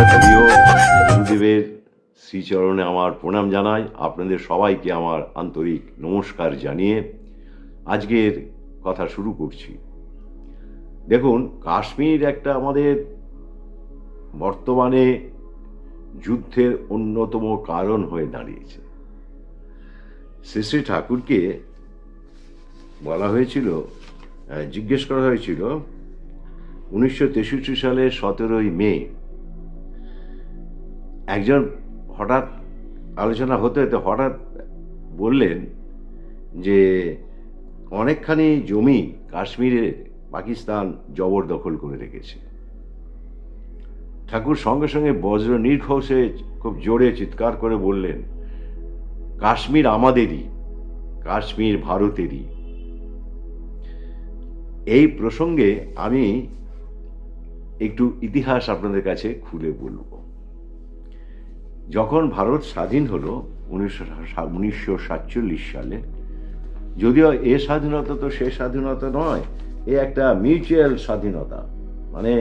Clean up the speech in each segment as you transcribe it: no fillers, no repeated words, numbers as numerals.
প্রিয় গুরুদেবের শ্রীচরণে আমার প্রণাম জানাই। আপনাদের সবাইকে আমার আন্তরিক নমস্কার জানিয়ে আজকের কথা শুরু করছি। দেখুন, কাশ্মীর একটা আমাদের বর্তমানে যুদ্ধের অন্যতম কারণ হয়ে দাঁড়িয়েছে। শ্রী শ্রী ঠাকুরকে বলা হয়েছিল, জিজ্ঞেস করা হয়েছিল 1963 সালের 17ই মে, একজন হঠাৎ আলোচনা হতে হতে হঠাৎ বললেন যে অনেকখানি জমি কাশ্মীরে পাকিস্তান জবরদখল করে রেখেছে। ঠাকুর সঙ্গে সঙ্গে বজ্র নির্ঘোষে খুব জোরে চিৎকার করে বললেন, কাশ্মীর আমাদেরই, কাশ্মীর ভারতেরই। এই প্রসঙ্গে আমি একটু ইতিহাস আপনাদের কাছে খুলে বলব। যখন ভারত স্বাধীন হলো 1947 সালে, যদিও এ স্বাধীনতা তো সে স্বাধীনতা নয়, এ একটা মিউচুয়াল স্বাধীনতা, মানে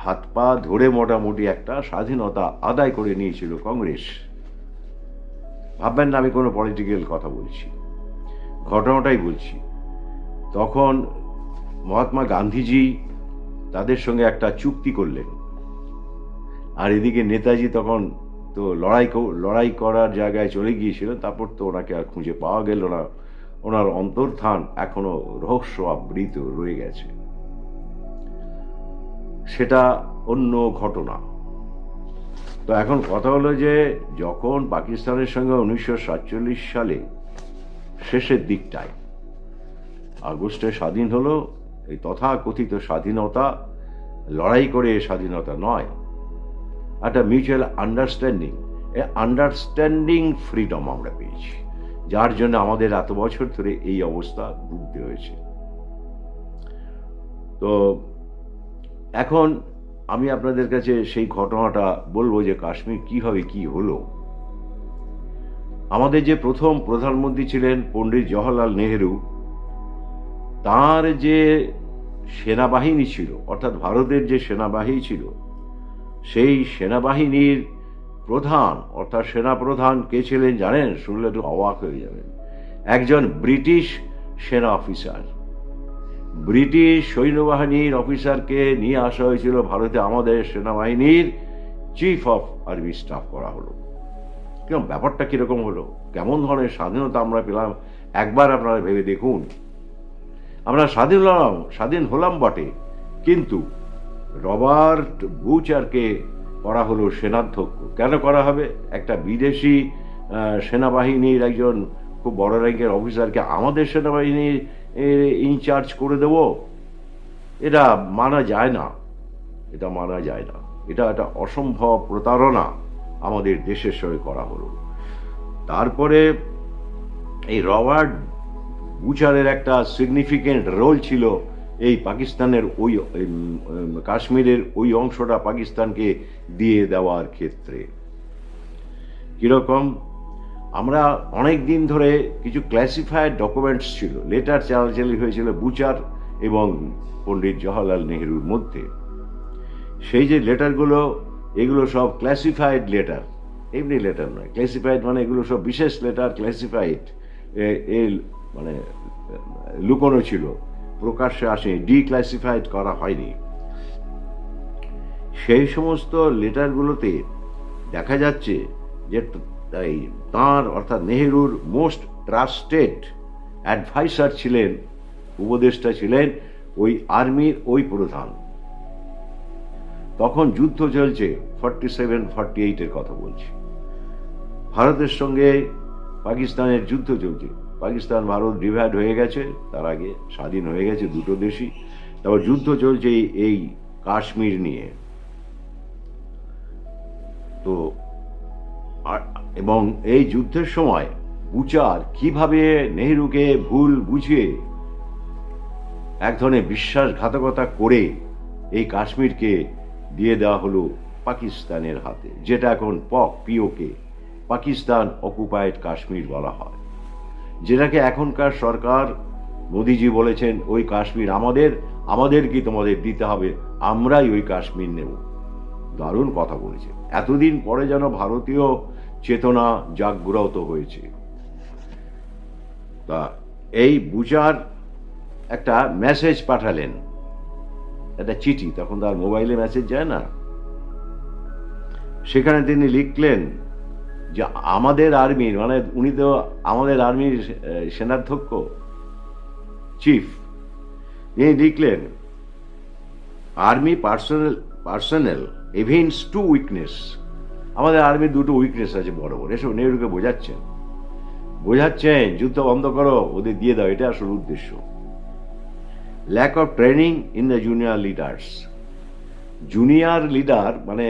হাত পা ধরে মোটামুটি একটা স্বাধীনতা আদায় করে নিয়েছিল কংগ্রেস। ভাববেন না আমি কোনো পলিটিক্যাল কথা বলছি, ঘটনাটাই বলছি। তখন মহাত্মা গান্ধীজি তাদের সঙ্গে একটা চুক্তি করলেন, আর এদিকে নেতাজি তখন তো লড়াই করার জায়গায় চলে গিয়েছিলেন। তারপর তো ওনাকে আর খুঁজে পাওয়া গেল না, ওনার অন্তর্ধান এখনো রহস্য আবৃত রয়ে গেছে। সেটা অন্য ঘটনা। তো এখন কথা হলো যে যখন পাকিস্তানের সঙ্গে 1947 সালে শেষের দিকটায় আগস্টে স্বাধীন হলো, এই তথাকথিত স্বাধীনতা লড়াই করে স্বাধীনতা নয়, একটা মিউচুয়াল আন্ডারস্ট্যান্ডিং ফ্রিডম আমরা পেয়েছি, যার জন্য আমাদের এত বছর ধরে এই অবস্থা ভুগতে হয়েছে। তো এখন আমি আপনাদের কাছে সেই ঘটনাটা বলবো যে কাশ্মীর কিভাবে কি হলো। আমাদের যে প্রথম প্রধানমন্ত্রী ছিলেন পণ্ডিত জওহরলাল নেহেরু, তার যে সেনাবাহিনী ছিল, অর্থাৎ ভারতের যে সেনাবাহিনী ছিল, সেই সেনাবাহিনীর প্রধান অর্থাৎ সেনাপ্রধান কে ছিলেন জানেন? শুনলে একটু অবাক হয়ে যাবেন। একজন ব্রিটিশ সেনা অফিসার, ব্রিটিশ সৈন্যবাহিনীর অফিসারকে নিয়ে আসা হয়েছিল ভারতে, আমাদের সেনাবাহিনীর চিফ অফ আর্মি স্টাফ করা হলো। কিরকম ব্যাপারটা কিরকম হলো, কেমন ধরনের স্বাধীনতা আমরা পেলাম, একবার আপনারা ভেবে দেখুন। আমরা স্বাধীন হলাম বটে, কিন্তু রবার্ট বুচারকে করা হলো সেনাধ্যক্ষ। কেন করা হবে? একটা বিদেশি সেনাবাহিনীর একজন খুব বড় র্যাঙ্কের অফিসারকে আমাদের সেনাবাহিনীর ইনচার্জ করে দেব? এটা মানা যায় না, এটা মানা যায় না। এটা একটা অসম্ভব প্রতারণা আমাদের দেশের সঙ্গে করা হলো। তারপরে এই রবার্ট বুচারের একটা সিগনিফিকেন্ট রোল ছিল এই পাকিস্তানের ওই কাশ্মীরের ওই অংশটা পাকিস্তানকে দিয়ে দেওয়ার ক্ষেত্রে। কিরকম? আমরা অনেক দিন ধরে কিছু ক্লাসিফাইড ডকুমেন্টস ছিল, লেটার চালাচালি হয়েছিল বুচার এবং পণ্ডিত জওহরলাল নেহেরুর মধ্যে। সেই যে লেটারগুলো, এগুলো সব ক্লাসিফাইড লেটার, এমনি লেটার নয়। ক্লাসিফাইড মানে এগুলো সব বিশেষ লেটার, ক্লাসিফাইড মানে লুকোনো ছিল, প্রকাশ্যে আসেনি, ডিক্লাসিফাইড করা হয়নি। সেই সমস্ত লেটারগুলোতে দেখা যাচ্ছে যে তাঁর অর্থাৎ নেহেরুর মোস্ট ট্রাস্টেড অ্যাডভাইসার ছিলেন, উপদেষ্টা ছিলেন ওই আর্মির ওই প্রধান। তখন যুদ্ধ চলছে, 47-48 কথা বলছি। ভারতের সঙ্গে পাকিস্তানের যুদ্ধ চলছে। পাকিস্তান ভারত ডিভাইড হয়ে গেছে, তার আগে স্বাধীন হয়ে গেছে দুটো দেশই। তারপর যুদ্ধ চলছে এই কাশ্মীর নিয়ে। তো এবং এই যুদ্ধের সময় বুচার কিভাবে নেহেরুকে ভুল বুঝিয়ে এক ধরনের বিশ্বাসঘাতকতা করে এই কাশ্মীরকে দিয়ে দেওয়া হলো পাকিস্তানের হাতে, যেটা এখন পিওকে, পাকিস্তান অকুপাইড কাশ্মীর বলা হয়, যেটাকে এখনকার সরকার মোদিজি বলেছেন ওই কাশ্মীর আমাদের, আমাদের কি তোমাদের দিতে হবে, আমরাই ওই কাশ্মীর নেব। দারুণ কথা বলেছে। এতদিন পরে যেন ভারতীয় চেতনা জাগ্রত হয়েছে। তা এই বুচার একটা মেসেজ পাঠালেন, একটা চিঠি, তখন তার মোবাইলে মেসেজ যায় না, সেখানে তিনি লিখলেন যে আমাদের আর্মির, মানে উনি তো আমাদের আর্মির সেনাধ্যক্ষ, চিফ, তিনি লিখলেন army personnel evince to weakness. আমাদের আর্মির দুটো উইকনেস আছে বড় বড়, এসব নেহরুকে বোঝাচ্ছেন যুদ্ধ বন্ধ করো, ওদের দিয়ে দাও, এটা আসল উদ্দেশ্য। Lack of training in the junior leaders. Junior leader মানে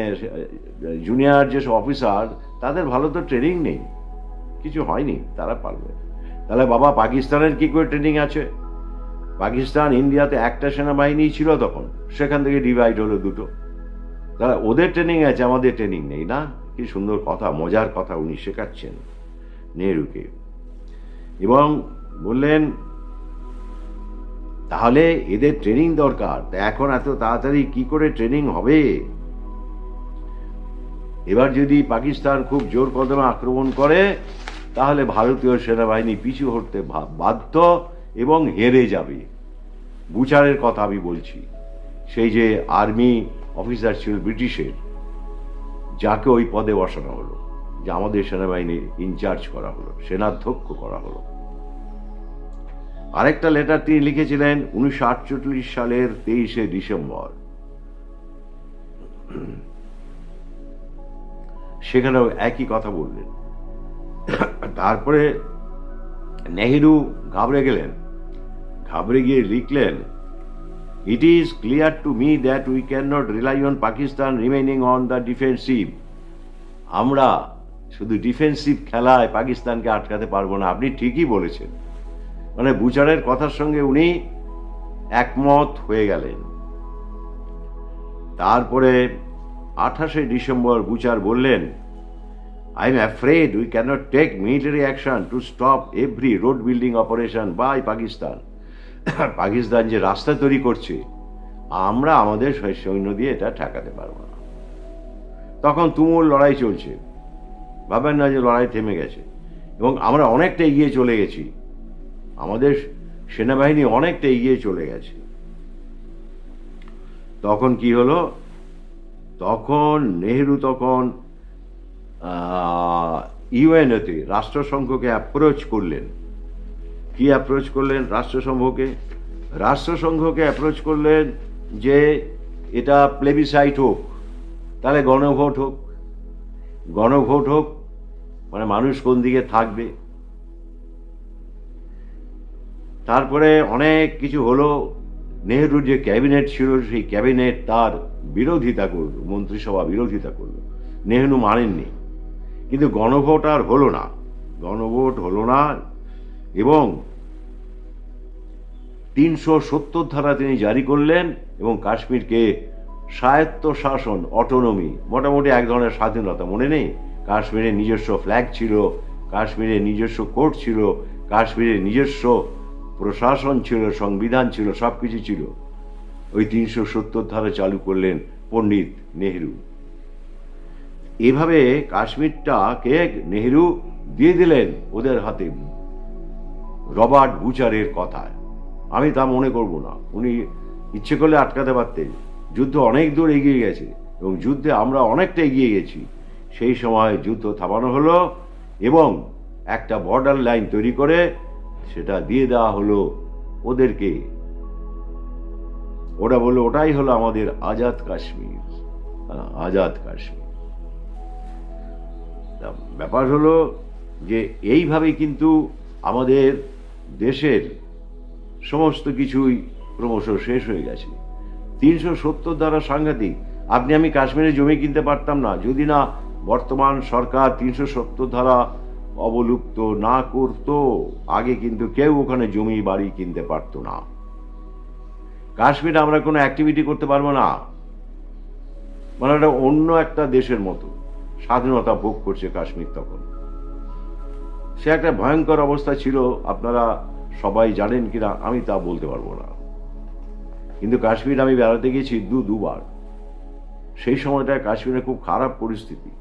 জুনিয়র যেসব অফিসার, তাদের ভালো তো ট্রেনিং নেই, কিছু হয়নি, তারা পারবে। তাহলে বাবা পাকিস্তানের কি করে ট্রেনিং আছে? পাকিস্তান ইন্ডিয়াতে একটা সেনাবাহিনী ছিল তখন, সেখান থেকে ডিভাইড হলো দুটো। তাহলে ওদের ট্রেনিং আছে, আমাদের ট্রেনিং নেই না? কি সুন্দর কথা, মজার কথা উনি শেখাচ্ছেন নেহরুকে। এবং বললেন তাহলে এদের ট্রেনিং দরকার, তা এখন এত তাড়াতাড়ি কি করে ট্রেনিং হবে? এবার যদি পাকিস্তান খুব জোর কদমে আক্রমণ করে, তাহলে ভারতীয় সেনাবাহিনী পিছু হটতে বাধ্য এবং হেরে যাবে। বুচারের কথা আমি বলছি, সেই যে আর্মি অফিসার ছিল ব্রিটিশের, যাকে ওই পদে বসানো হলো, যে আমাদের সেনাবাহিনীর ইনচার্জ করা হলো, সেনাধ্যক্ষ করা হলো। আরেকটা লেটার তিনি লিখেছিলেন 1948 সালের 23শে ডিসেম্বর। সেখানেও একই কথা বললেন। তারপরে নেহেরু ঘাবড়ে গেলেন, ঘাবড়ে গিয়ে লিখলেন it is clear to me that we can not rely on Pakistan remaining on the defensive. আমরা শুধু ডিফেন্সিভ খেলায় পাকিস্তানকে আটকাতে পারবো না। আপনি ঠিকই বলেছেন, মানে বুচারের কথার সঙ্গে উনি একমত হয়ে গেলেন। তারপরে 28শে ডিসেম্বর বুচার বললেন I am afraid we cannot take military action to stop every road building operation by Pakistan. Pakistan যে রাস্তা তৈরি করছে, আমরা আমাদের সৈন্য দিয়ে এটা ঠেকাতে পারবো না। তখন তুমুল লড়াই চলছে, ভাবেন না যে লড়াই থেমে গেছে, এবং আমরা অনেকটা এগিয়ে চলে গেছি, আমাদের সেনাবাহিনী অনেকটা এগিয়ে চলে গেছে। তখন কি হলো? তখন নেহেরু তখন ইউএনওতে রাষ্ট্রসংঘকে অ্যাপ্রোচ করলেন। কি অ্যাপ্রোচ করলেন রাষ্ট্রসংঘকে? রাষ্ট্রসংঘকে অ্যাপ্রোচ করলেন যে এটা প্লেবিসাইট হোক, তাহলে গণভোট হোক, গণভোট হোক, মানে মানুষ কোন দিকে থাকবে। তারপরে অনেক কিছু হলো। নেহরুর যে ক্যাবিনেট ছিল, সেই ক্যাবিনেট তার বিরোধিতা করল, মন্ত্রিসভা বিরোধিতা করল, নেহরু মানেননি। কিন্তু গণভোট আর হলো না, গণভোট হলো না, এবং 370 ধারা তিনি জারি করলেন এবং কাশ্মীরকে স্বায়ত্ত শাসন, অটোনমি, মোটামুটি এক ধরনের স্বাধীনতা। মনে নেই, কাশ্মীরের নিজস্ব ফ্ল্যাগ ছিল, কাশ্মীরের নিজস্ব কোর্ট ছিল, কাশ্মীরের নিজস্ব প্রশাসন ছিল, সংবিধান ছিল, সবকিছু ছিল। ওই 370 ধারা চালু করলেন পণ্ডিত নেহেরু। এভাবে কাশ্মীরটাকে নেহেরু দিয়ে দিলেন ওদের হাতে, রবার্ট বুচারের কথায়। আমি তা মনে করব না, উনি ইচ্ছে করলে আটকাতে পারতেন। যুদ্ধ অনেক দূর এগিয়ে গেছে এবং যুদ্ধে আমরা অনেকটা এগিয়ে গেছি। সেই সময় যুদ্ধ থামানো হলো এবং একটা বর্ডার লাইন তৈরি করে সেটা দিয়ে দেওয়া হলো ওদেরকে। ওরা বললো ওটাই হলো আমাদের আজাদ কাশ্মীর, আজাদ কাশ্মীর। ব্যাপার হলো যে এইভাবে কিন্তু আমাদের দেশের সমস্ত কিছুই ক্রমশ শেষ হয়ে গেছে। 370 ধারা সাংঘাতিক। আপনি আমি কাশ্মীরে জমি কিনতে পারতাম না যদি না বর্তমান সরকার 370 ধারা অবলুপ্ত না করত। আগে কিন্তু কেউ ওখানে জমি বাড়ি কিনতে পারতো না। কাশ্মীরে আমরা কোনো অ্যাক্টিভিটি করতে পারবো না, মানে এটা অন্য একটা দেশের মতো স্বাধীনতা ভোগ করছে কাশ্মীর। তখন সে একটা ভয়ঙ্কর অবস্থা ছিল, আপনারা সবাই জানেন কিনা আমি তা বলতে পারবো না, কিন্তু কাশ্মীর আমি বেড়াতে গেছি দুবার। সেই সময়টায় কাশ্মীরে খুব খারাপ পরিস্থিতি,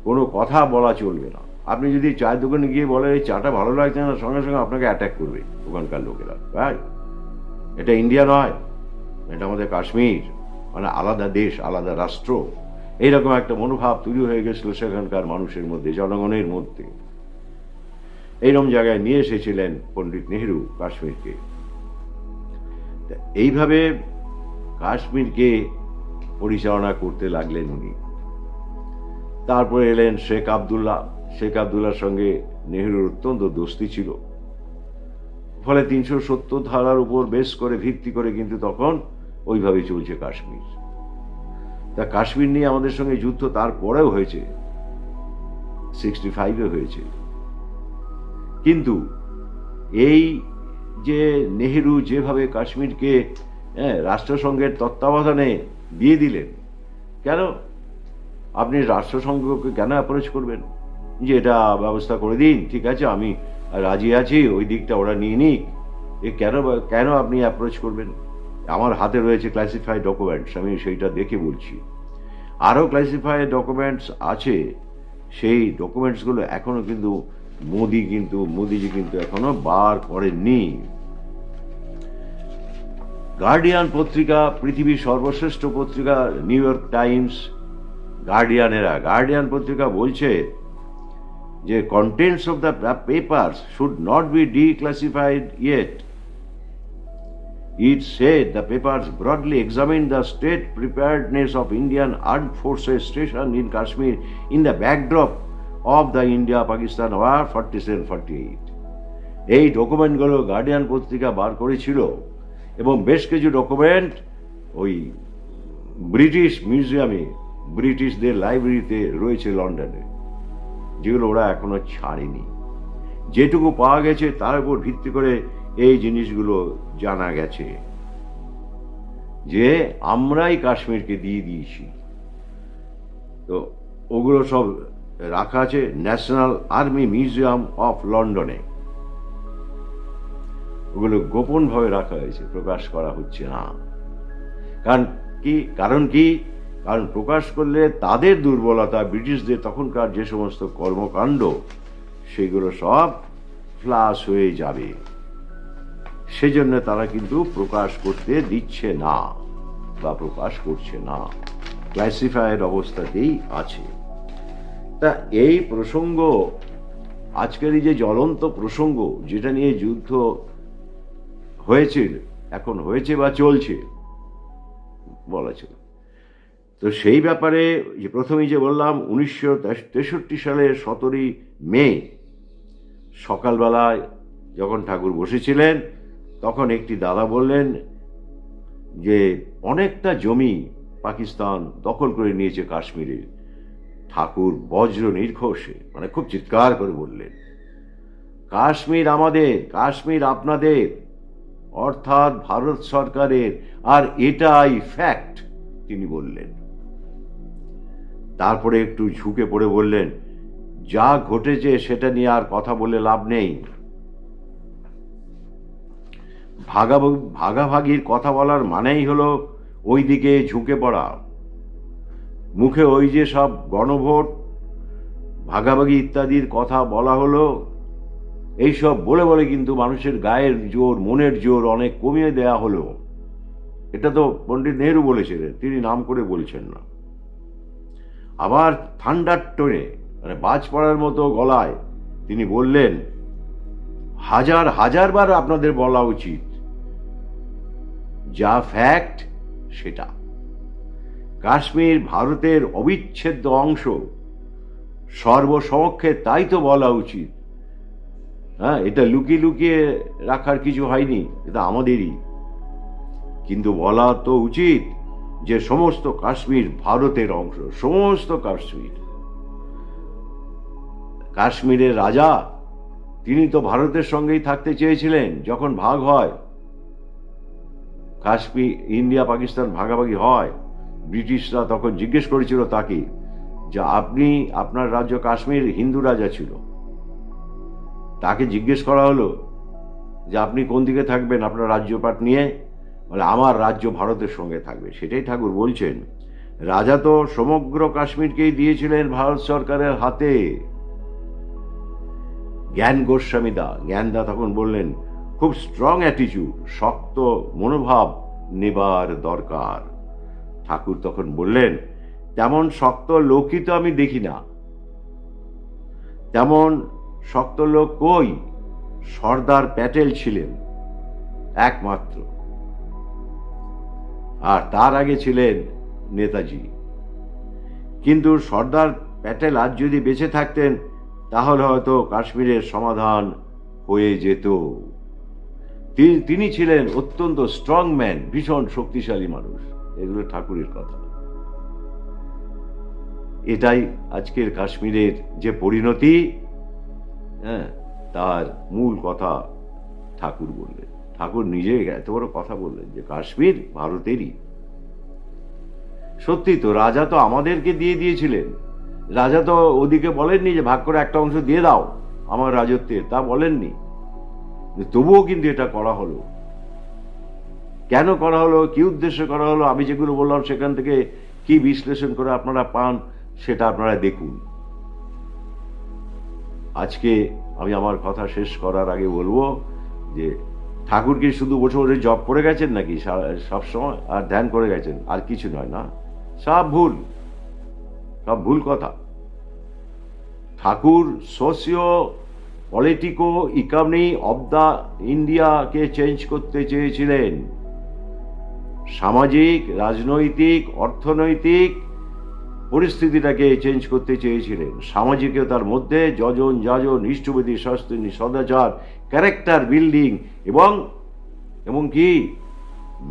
কোনো কথা বলা চলবে না। আপনি যদি চায়ের দোকানে গিয়ে বলেন এই চাটা ভালো লাগছে না, সঙ্গে সঙ্গে আপনাকে অ্যাটাক করবে ওখানকার লোকেরা। ভাই, এটা ইন্ডিয়া নয়, এটা আমাদের কাশ্মীর, মানে আলাদা দেশ, আলাদা রাষ্ট্র, এইরকম একটা মনোভাব তৈরি হয়ে গেছিল সেখানকার মানুষের মধ্যে, জনগণের মধ্যে। এইরকম জায়গায় নিয়ে এসেছিলেন পণ্ডিত নেহেরু কাশ্মীরকে। এইভাবে কাশ্মীরকে পরিচালনা করতে লাগলেন উনি। তারপরে এলেন শেখ আবদুল্লাহ। শেখ আবদুল্লাহর সঙ্গে নেহেরুর অত্যন্ত দোস্তি ছিল, ফলে 370 ধারার উপর বেশ করে ভিত্তি করে কিন্তু তখন ওইভাবে চলছে কাশ্মীর। তা কাশ্মীর নিয়ে আমাদের সঙ্গে যুদ্ধ তারপরেও হয়েছে, 65-এ হয়েছে। কিন্তু এই যে নেহেরু যেভাবে কাশ্মীরকে রাষ্ট্রসংঘের তত্ত্বাবধানে দিয়ে দিলেন, কেন আপনি রাষ্ট্রসংঘকে কেন অ্যাপ্রোচ করবেন যে এটা ব্যবস্থা করে দিন, ঠিক আছে আমি রাজি আছি, ওই দিকটা ওরা নিয়ে নিক, এ কেন আপনি অ্যাপ্রোচ করবেন? আমার হাতে রয়েছে ক্লাসিফাইড ডকুমেন্টস, আমি সেইটা দেখে বলছি। আরও ক্লাসিফাইড ডকুমেন্টস আছে, সেই ডকুমেন্টসগুলো এখনো কিন্তু মোদিজি কিন্তু এখনো বার করেননি। গার্ডিয়ান পত্রিকা, পৃথিবীর সর্বশ্রেষ্ঠ পত্রিকা নিউ ইয়র্ক টাইমস, গার্ডিয়ান পত্রিকা বলছে যে contents of the papers should not be declassified yet. It said the papers broadly examined the state preparedness of Indian armed forces stationed in Kashmir in the backdrop of the India-Pakistan War 47-48. এই ডকুমেন্টগুলো guardian পত্রিকা বার করেছিল, এবং বেশ কিছু document ওই British মিউজিয়ামে, ব্রিটিশদের লাইব্রেরিতে রয়েছে লন্ডনে, যেগুলো ওরা এখনো ছাড়েনি। যেটুকু পাওয়া গেছে তার উপর ভিত্তি করে এই জিনিসগুলো জানা গেছে যে আমরাই কাশ্মীরকে দিয়ে দিয়েছি। তো ওগুলো সব রাখা আছে ন্যাশনাল আর্মি মিউজিয়াম অফ লন্ডনে। ওগুলো গোপনভাবে রাখা হয়েছে, প্রকাশ করা হচ্ছে না। কারণ প্রকাশ করলে তাদের দুর্বলতা, ব্রিটিশদের তখনকার যে সমস্ত কর্মকাণ্ড, সেগুলো সব ফ্লাশ হয়ে যাবে। সেজন্য তারা কিন্তু প্রকাশ করতে দিচ্ছে না বা প্রকাশ করছে না, ক্লাসিফাইড অবস্থাতেই আছে। তা এই প্রসঙ্গ, আজকের এই যে জ্বলন্ত প্রসঙ্গ, যেটা নিয়ে যুদ্ধ হয়েছিল, এখন হয়েছে বা চলছে বলা ছিল, তো সেই ব্যাপারে যে প্রথমেই যে বললাম 1963 সালের 17 মে সকালবেলায় যখন ঠাকুর বসেছিলেন, তখন একটি দাদা বললেন যে অনেকটা জমি পাকিস্তান দখল করে নিয়েছে কাশ্মীরে। ঠাকুর বজ্র নির্ঘোষে, মানে খুব চিৎকার করে বললেন, কাশ্মীর আমাদের, কাশ্মীর আপনাদের, অর্থাৎ ভারত সরকারের, আর এটাই ফ্যাক্ট, তিনি বললেন। তারপরে একটু ঝুঁকে পড়ে বললেন, যা ঘটেছে সেটা নিয়ে আর কথা বলে লাভ নেই। ভাগাভাগির কথা বলার মানেই হলো ওই দিকে ঝুঁকে পড়া। মুখে ওই যে সব গণভোট, ভাগাভাগি ইত্যাদির কথা বলা হলো, এইসব বলে বলে কিন্তু মানুষের গায়ের জোর, মনের জোর অনেক কমিয়ে দেয়া হলো। এটা তো পণ্ডিত নেহেরু বলেছিলেন, তিনি নাম করে বলছেন না। আবার থান্ডার টোনে, মানে বাজ পড়ার মতো গলায় তিনি বললেন, হাজার হাজার বার আপনাদের বলা উচিত, যা ফ্যাক্ট সেটা। কাশ্মীর ভারতের অবিচ্ছেদ্য অংশ, সর্বসমক্ষে তাই তো বলা উচিত। হ্যাঁ, এটা লুকিয়ে লুকিয়ে রাখার কিছু হয়নি, এটা আমাদেরই। কিন্তু বলা তো উচিত যে সমস্ত কাশ্মীর ভারতের অংশ, সমস্ত কাশ্মীর। কাশ্মীরের রাজা, তিনি তো ভারতের সঙ্গেই থাকতে চেয়েছিলেন যখন ভাগ হয়, কাশ্মীর ইন্ডিয়া পাকিস্তান ভাগাভাগি হয়। ব্রিটিশরা তখন জিজ্ঞেস করেছিল তাকে যে আপনি, আপনার রাজ্য কাশ্মীর হিন্দু রাজা ছিল, তাকে জিজ্ঞেস করা হলো যে আপনি কোন দিকে থাকবেন আপনার রাজ্যপাট নিয়ে, বলে আমার রাজ্য ভারতের সঙ্গে থাকবে। সেটাই ঠাকুর বলছেন। রাজা তো সমগ্র কাশ্মীরকেই দিয়েছিলেন ভারত সরকারের হাতে। জ্ঞানদা তখন বললেন, খুব স্ট্রং অ্যাটিটিউড, শক্ত মনোভাব নেবার দরকার। ঠাকুর তখন বললেন, তেমন শক্ত লোকই তো আমি দেখি না। তেমন শক্ত লোক কই? সর্দার প্যাটেল ছিলেন একমাত্র, আর তার আগে ছিলেন নেতাজি। কিন্তু সর্দার প্যাটেল আজ যদি বেঁচে থাকতেন তাহলে হয়তো কাশ্মীরের সমাধান হয়ে যেত। তিনি ছিলেন অত্যন্ত স্ট্রং ম্যান, ভীষণ শক্তিশালী মানুষ। এগুলো ঠাকুরের কথা। এটাই আজকের কাশ্মীরের যে পরিণতি, তার মূল কথা ঠাকুর বললেন। ঠাকুর নিজে এত বড় কথা বললেন যে কাশ্মীর ভারতেরই। সত্যি তো, রাজা তো আমাদেরকে দিয়ে দিয়েছিলেন। রাজা তো ওদিকে বলেননি যে ভাগ করে একটা অংশ দিয়ে দাও আমার রাজত্বের, তা বলেননি। তবুও কিন্তু এটা করা হলো। কেন করা হলো, কি উদ্দেশ্যে করা হলো, আমি যেগুলো বললাম সেখান থেকে কি বিশ্লেষণ করে আপনারা পান সেটা আপনারা দেখুন। আজকে আমি আমার কথা শেষ করার আগে বলবো যে ঠাকুর কি শুধু বসে বসে জপ করে গেছেন নাকি সবসময়, আর ধ্যান করে গেছেন, আর কিছু নয় না? সব ভুল কথা। Thakur socio politico economy of the ইন্ডিয়াকে চেঞ্জ করতে চেয়েছিলেন। সামাজিক, রাজনৈতিক, অর্থনৈতিক পরিস্থিতিটাকে চেঞ্জ করতে চেয়েছিলেন। সামাজিকতার মধ্যে যজন যাজন, ইষ্টবিধি, শাস্ত্রী, সদাচার, ক্যারেক্টার বিল্ডিং এবং কি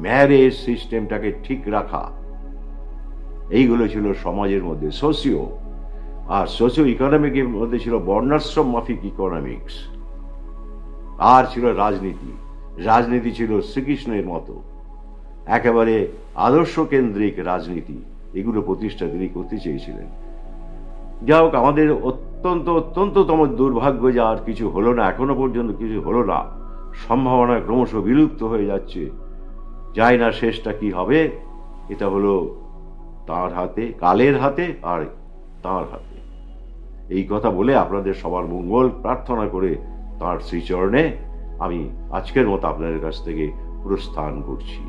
ম্যারেজ সিস্টেমটাকে ঠিক রাখা, এইগুলো ছিল সমাজের মধ্যে সোশিও। আর সোশিও ইকোনমিকের মধ্যে ছিল বর্ণাশ্রম মাফিক ইকোনমিক্স। আর ছিল রাজনীতি ছিল শ্রীকৃষ্ণের মতো একেবারে আদর্শ কেন্দ্রিক রাজনীতি। এগুলো প্রতিষ্ঠা তিনি করতে চেয়েছিলেন। যা হোক, আমাদের অত্যন্ততম দুর্ভাগ্য যে আর কিছু হলো না, এখনো পর্যন্ত কিছু হলো না। সম্ভাবনা ক্রমশ বিলুপ্ত হয়ে যাচ্ছে। জানি না শেষটা কি হবে। এটা হলো তাঁর হাতে, কালের হাতে আর তাঁর হাতে। এই কথা বলে আপনাদের সবার মঙ্গল প্রার্থনা করে তাঁর শ্রীচরণে আমি আজকের মতো আপনাদের কাছ থেকে প্রস্থান করছি।